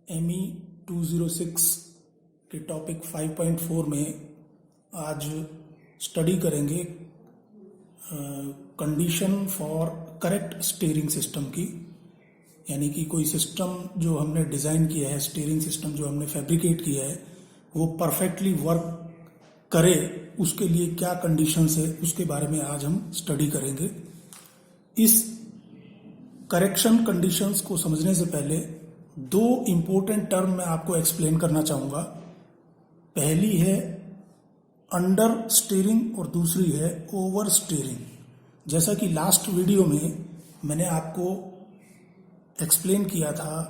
ME 206 के topic 5.4 में आज स्टडी करेंगे condition for correct steering system की। यानी कि कोई सिस्टम जो हमने डिज़ाइन किया है, स्टीयरिंग सिस्टम जो हमने फैब्रिकेट किया है, वो परफेक्टली वर्क करे, उसके लिए क्या कंडीशंस है, उसके बारे में आज हम स्टडी करेंगे। इस करेक्शन कंडीशंस को समझने से पहले दो इम्पोर्टेंट टर्म मैं आपको एक्सप्लेन करना चाहूँगा। पहली है अंडर स्टीयरिंग और दूसरी है ओवर स्टीयरिंग। जैसा कि लास्ट वीडियो में मैंने आपको एक्सप्लेन किया था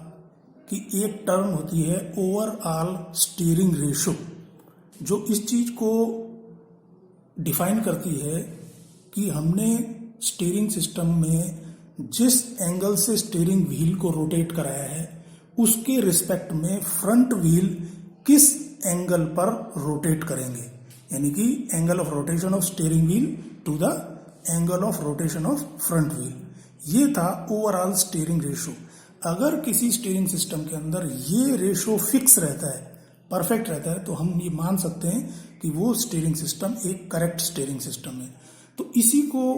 कि एक टर्म होती है ओवरऑल स्टीयरिंग रेशो, जो इस चीज़ को डिफाइन करती है कि हमने स्टीयरिंग सिस्टम में जिस एंगल से स्टीयरिंग व्हील को रोटेट कराया है उसके रिस्पेक्ट में फ्रंट व्हील किस एंगल पर रोटेट करेंगे। यानी कि angle of rotation of steering wheel to the angle of rotation of front wheel. ये था ओवरऑल स्टीयरिंग रेशो। अगर किसी स्टीयरिंग सिस्टम के अंदर ये रेशो फिक्स रहता है, परफेक्ट रहता है, तो हम ये मान सकते हैं कि वो स्टीयरिंग सिस्टम एक करेक्ट स्टीयरिंग सिस्टम है। तो इसी को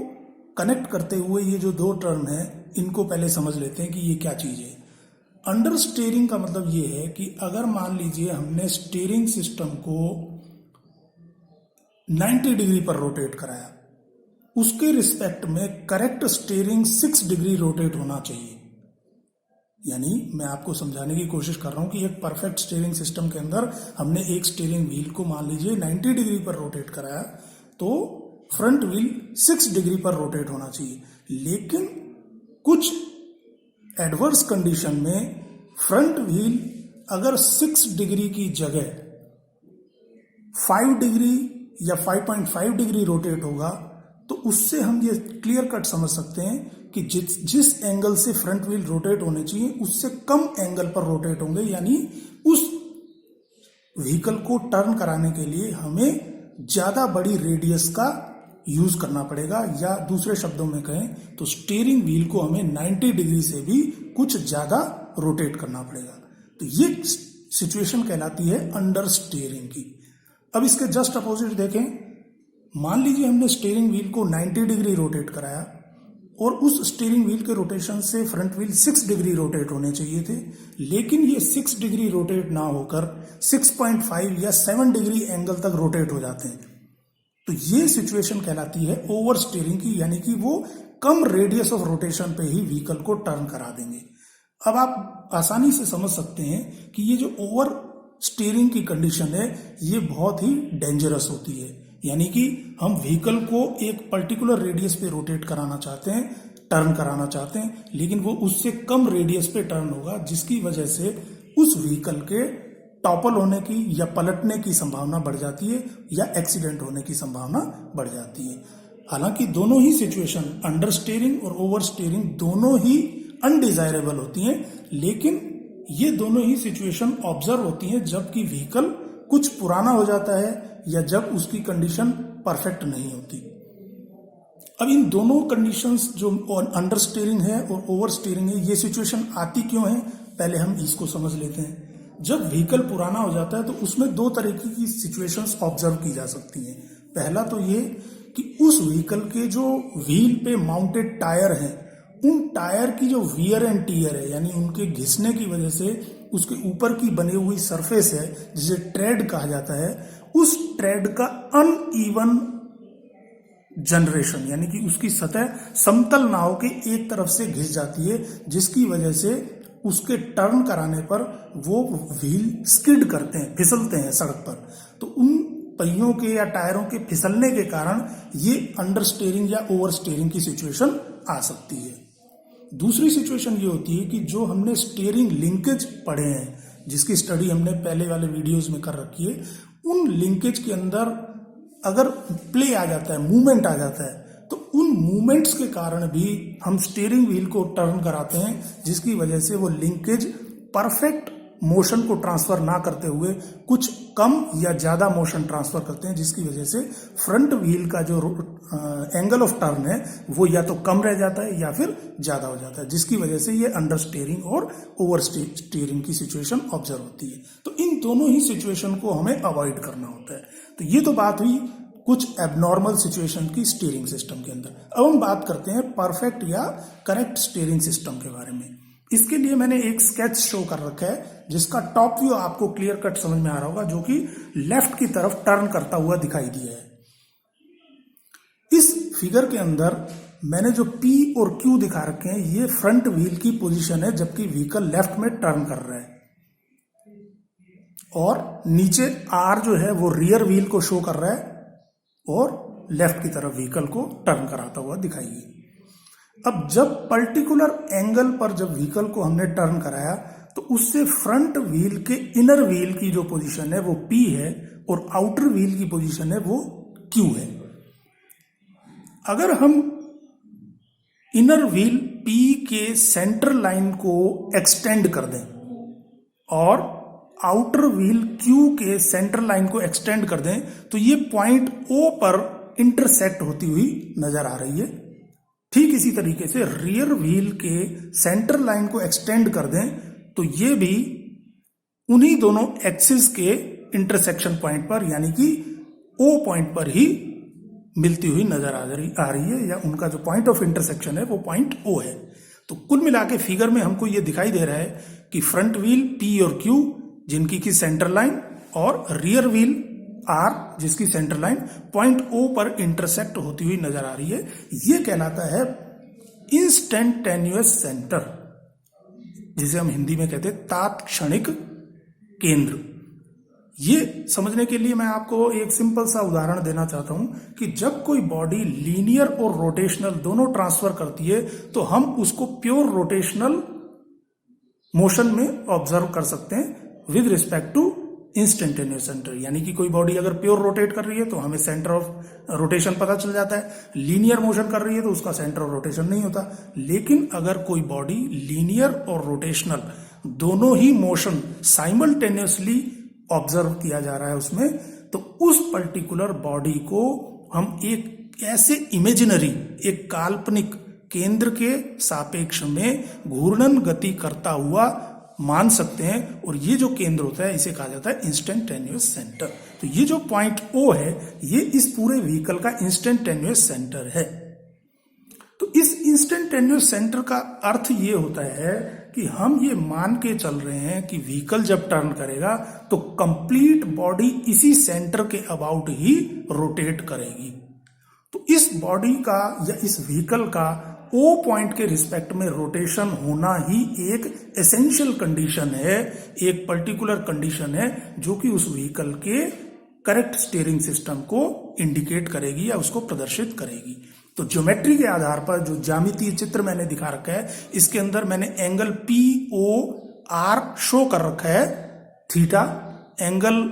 कनेक्ट करते हुए ये जो दो टर्म है, इनको पहले समझ लेते हैं कि ये क्या चीज़ है। अंडर स्टीयरिंग का मतलब ये है कि अगर मान लीजिए हमने स्टीयरिंग सिस्टम को 90 डिग्री पर रोटेट कराया, उसके रिस्पेक्ट में करेक्ट स्टीयरिंग 6 डिग्री रोटेट होना चाहिए। यानी मैं आपको समझाने की कोशिश कर रहा हूं कि एक परफेक्ट स्टीयरिंग सिस्टम के अंदर हमने एक स्टीयरिंग व्हील को मान लीजिए 90 डिग्री पर रोटेट कराया, तो फ्रंट व्हील 6 डिग्री पर रोटेट होना चाहिए। लेकिन कुछ एडवर्स कंडीशन में फ्रंट व्हील अगर 6 डिग्री की जगह 5 डिग्री या 5.5 डिग्री रोटेट होगा, तो उससे हम ये क्लियर कट समझ सकते हैं कि जिस एंगल से फ्रंट व्हील रोटेट होने चाहिए उससे कम एंगल पर रोटेट होंगे। यानी उस व्हीकल को टर्न कराने के लिए हमें ज्यादा बड़ी रेडियस का यूज करना पड़ेगा, या दूसरे शब्दों में कहें तो स्टीयरिंग व्हील को हमें 90 डिग्री से भी कुछ ज्यादा रोटेट करना पड़ेगा। तो ये सिचुएशन कहलाती है अंडर स्टीयरिंग की। अब इसके जस्ट अपोजिट देखें, मान लीजिए हमने स्टीयरिंग व्हील को 90 डिग्री रोटेट कराया और उस स्टीयरिंग व्हील के रोटेशन से फ्रंट व्हील 6 डिग्री रोटेट होने चाहिए थे, लेकिन ये 6 डिग्री रोटेट ना होकर 6.5 या 7 डिग्री एंगल तक रोटेट हो जाते हैं। तो ये सिचुएशन कहलाती है ओवर स्टीयरिंग की, यानी कि वो कम रेडियस ऑफ रोटेशन पे ही व्हीकल को टर्न करा देंगे। अब आप आसानी से समझ सकते हैं कि ये जो ओवर स्टीयरिंग की कंडीशन है, ये बहुत ही डेंजरस होती है। यानी कि हम व्हीकल को एक पर्टिकुलर रेडियस पे रोटेट कराना चाहते हैं, टर्न कराना चाहते हैं, लेकिन वो उससे कम रेडियस पे टर्न होगा, जिसकी वजह से उस व्हीकल के टॉपल होने की या पलटने की संभावना बढ़ जाती है, या एक्सीडेंट होने की संभावना बढ़ जाती है। हालांकि दोनों ही सिचुएशन, अंडर स्टीयरिंग और ओवर स्टीयरिंग, दोनों ही अनडिजायरेबल होती हैं, लेकिन ये दोनों ही सिचुएशन ऑब्जर्व होती हैं जबकि व्हीकल कुछ पुराना हो जाता है या जब उसकी कंडीशन परफेक्ट नहीं होती। अब इन दोनों कंडीशंस, जो अंडर स्टीयरिंग है और ओवर स्टीयरिंग है, ये सिचुएशन आती क्यों है, पहले हम इसको समझ लेते हैं। जब व्हीकल पुराना हो जाता है तो उसमें दो तरीके की सिचुएशंस ऑब्जर्व की जा सकती हैं। पहला तो ये कि उस व्हीकल के जो व्हील पे माउंटेड टायर हैं, उन टायर की जो वियर एंड टीयर है, यानी उनके घिसने की वजह से उसके ऊपर की बनी हुई सरफेस है, जिसे ट्रेड कहा जाता है, उस ट्रेड का अनइवन जनरेशन, यानी कि उसकी सतह समतल ना होकर एक तरफ से घिस जाती है, जिसकी वजह से उसके टर्न कराने पर वो व्हील स्किड करते हैं, फिसलते हैं सड़क पर। तो उन पहियों के या टायरों के फिसलने के कारण ये अंडर स्टीयरिंग या ओवर स्टीयरिंग की सिचुएशन आ सकती है। दूसरी सिचुएशन ये होती है कि जो हमने स्टीयरिंग लिंकेज पढ़े हैं, जिसकी स्टडी हमने पहले वाले वीडियोस में कर रखी है, उन लिंकेज के अंदर अगर प्ले आ जाता है, मूवमेंट आ जाता है, तो उन मूवमेंट्स के कारण भी हम स्टीयरिंग व्हील को टर्न कराते हैं, जिसकी वजह से वो लिंकेज परफेक्ट मोशन को ट्रांसफर ना करते हुए कुछ कम या ज्यादा मोशन ट्रांसफर करते हैं, जिसकी वजह से फ्रंट व्हील का जो एंगल ऑफ टर्न है वो या तो कम रह जाता है या फिर ज्यादा हो जाता है, जिसकी वजह से ये अंडर स्टीयरिंग और ओवर स्टीयरिंग की सिचुएशन ऑब्जर्व होती है। तो इन दोनों ही सिचुएशन को हमें अवॉइड करना होता है। तो ये तो बात हुई कुछ एबनॉर्मल सिचुएशन की स्टीयरिंग सिस्टम के अंदर। अब हम बात करते हैं परफेक्ट या करेक्ट स्टीयरिंग सिस्टम के बारे में। इसके लिए मैंने एक स्केच शो कर रखा है जिसका टॉप व्यू आपको क्लियर कट समझ में आ रहा होगा, जो कि लेफ्ट की तरफ टर्न करता हुआ दिखाई दिया है। इस फिगर के अंदर मैंने जो P और Q दिखा रखे हैं ये फ्रंट व्हील की पोजीशन है, जबकि व्हीकल लेफ्ट में टर्न कर रहा है, और नीचे R जो है वो रियर व्हील को शो कर रहा है और लेफ्ट की तरफ व्हीकल को टर्न कराता हुआ दिखाइए। अब जब पर्टिकुलर एंगल पर जब व्हीकल को हमने टर्न कराया तो उससे फ्रंट व्हील के इनर व्हील की जो पोजीशन है वो P है और आउटर व्हील की पोजीशन है वो Q है। अगर हम इनर व्हील P के सेंटर लाइन को एक्सटेंड कर दें और आउटर व्हील Q के सेंटर लाइन को एक्सटेंड कर दें तो ये पॉइंट O पर इंटरसेक्ट होती हुई नजर आ रही है। ठीक इसी तरीके से रियर व्हील के सेंटर लाइन को एक्सटेंड कर दें तो ये भी उन्हीं दोनों एक्सिस के इंटरसेक्शन पॉइंट पर यानी कि O पॉइंट पर ही मिलती हुई नजर आ रही है, या उनका जो पॉइंट ऑफ इंटरसेक्शन है वो पॉइंट O है। तो कुल मिला के फिगर में हमको ये दिखाई दे रहा है कि फ्रंट व्हील P और Q जिनकी की सेंटर लाइन और रियर व्हील R जिसकी सेंटर लाइन पॉइंट O पर इंटरसेक्ट होती हुई नजर आ रही है। ये कहलाता है इंस्टेंटेनियस सेंटर, जिसे हम हिंदी में कहते हैं तात्क्षणिक केंद्र। ये समझने के लिए मैं आपको एक सिंपल सा उदाहरण देना चाहता हूं कि जब कोई बॉडी लीनियर और रोटेशनल दोनों ट्रांसफर करती है तो हम उसको प्योर रोटेशनल मोशन में ऑब्जर्व कर सकते हैं with respect to instantaneous centre. यानी कि कोई बॉडी अगर प्योर रोटेट कर रही है तो हमें सेंटर ऑफ रोटेशन पता चल जाता है, लीनियर मोशन कर रही है तो उसका सेंटर ऑफ रोटेशन नहीं होता। लेकिन अगर कोई बॉडी लीनियर और रोटेशनल दोनों ही मोशन साइमल्टेनियसली ऑब्जर्व किया जा रहा है उसमें, तो उस पर्टिकुलर बॉडी को हम एक ऐसे इमेजिनरी, एक काल्पनिक केंद्र के सापेक्ष में घूर्णन गति करता हुआ मान सकते हैं, और ये जो केंद्र होता है इसे कहा जाता है इंस्टेंटेनियस सेंटर। तो ये जो पॉइंट O है ये इस पूरे व्हीकल का इंस्टेंटेनियस सेंटर है। तो इस इंस्टेंटेनियस सेंटर का अर्थ ये होता है कि हम ये मान के चल रहे हैं कि व्हीकल जब टर्न करेगा तो कंप्लीट बॉडी इसी सेंटर के अबाउट ही रोटेट करेगी। तो इस बॉडी का या इस व्हीकल का O पॉइंट के रिस्पेक्ट में रोटेशन होना ही एक एसेंशियल कंडीशन है, एक पर्टिकुलर कंडीशन है जो कि उस व्हीकल के करेक्ट स्टीयरिंग सिस्टम को इंडिकेट करेगी या उसको प्रदर्शित करेगी। तो ज्योमेट्री के आधार पर जो ज्यामितीय चित्र मैंने दिखा रखा है इसके अंदर मैंने एंगल POR शो कर रखा है थीटा, एंगल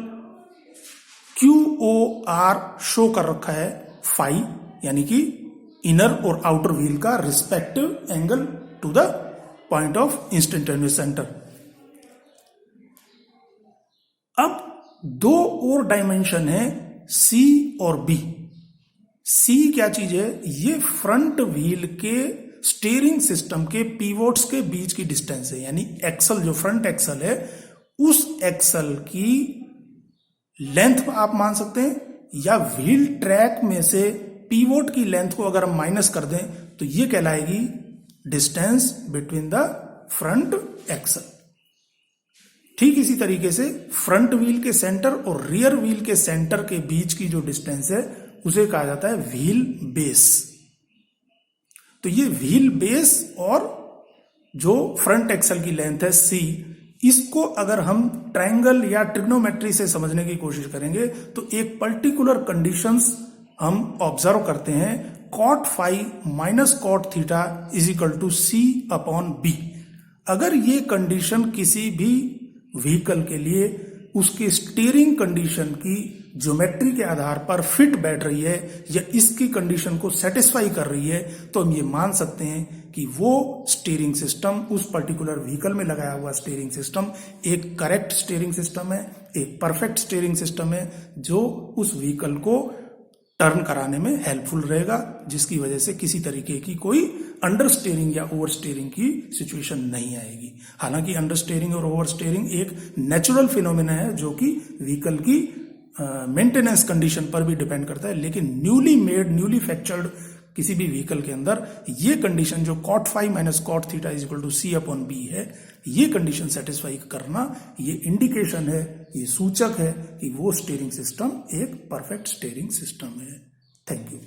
QOR शो कर रखा है फाई, यानी कि इनर और आउटर व्हील का respective angle to the point of instantaneous centre. अब दो और डायमेंशन है C और B। C क्या चीज है? ये फ्रंट व्हील के स्टीयरिंग सिस्टम के पिवोट्स के बीच की डिस्टेंस है, यानी एक्सल, जो फ्रंट एक्सल है उस एक्सल की लेंथ आप मान सकते हैं, या व्हील ट्रैक में से पिवोट की लेंथ को अगर हम माइनस कर दें तो ये कहलाएगी distance between the front axle. ठीक इसी तरीके से फ्रंट व्हील के सेंटर और रियर व्हील के सेंटर के बीच की जो डिस्टेंस है उसे कहा जाता है व्हील बेस। तो ये व्हील बेस और जो फ्रंट एक्सल की लेंथ है C, इसको अगर हम ट्रायंगल या ट्रिग्नोमेट्री से समझने की कोशिश करेंगे तो एक पर्टिकुलर कंडीशंस हम ऑब्जर्व करते हैं, cot phi minus cot theta is equal to C upon B। अगर ये कंडीशन किसी भी व्हीकल के लिए उसके स्टीयरिंग कंडीशन की ज्योमेट्री के आधार पर फिट बैठ रही है या इसकी कंडीशन को सेटिस्फाई कर रही है, तो हम ये मान सकते हैं कि वो स्टीयरिंग सिस्टम, उस पर्टिकुलर व्हीकल में लगाया हुआ स्टीयरिंग सिस्टम एक करेक्ट स्टीयरिंग सिस्टम है, एक परफेक्ट स्टीयरिंग सिस्टम है जो उस व्हीकल को टर्न कराने में हेल्पफुल रहेगा, जिसकी वजह से किसी तरीके की कोई अंडर स्टीयरिंग या ओवर स्टीयरिंग की सिचुएशन नहीं आएगी। हालांकि अंडर स्टीयरिंग और ओवर स्टीयरिंग एक नेचुरल फिनोमेना है जो कि व्हीकल की मेंटेनेंस कंडीशन पर भी डिपेंड करता है, लेकिन न्यूली मेड, न्यूली फैक्चर्ड किसी भी व्हीकल के अंदर ये कंडीशन जो cot phi minus cot theta is equal to C/B है, ये कंडीशन सेटिस्फाई करना, ये इंडिकेशन है, ये सूचक है कि वो स्टीयरिंग सिस्टम एक परफेक्ट स्टीयरिंग सिस्टम है। Thank you.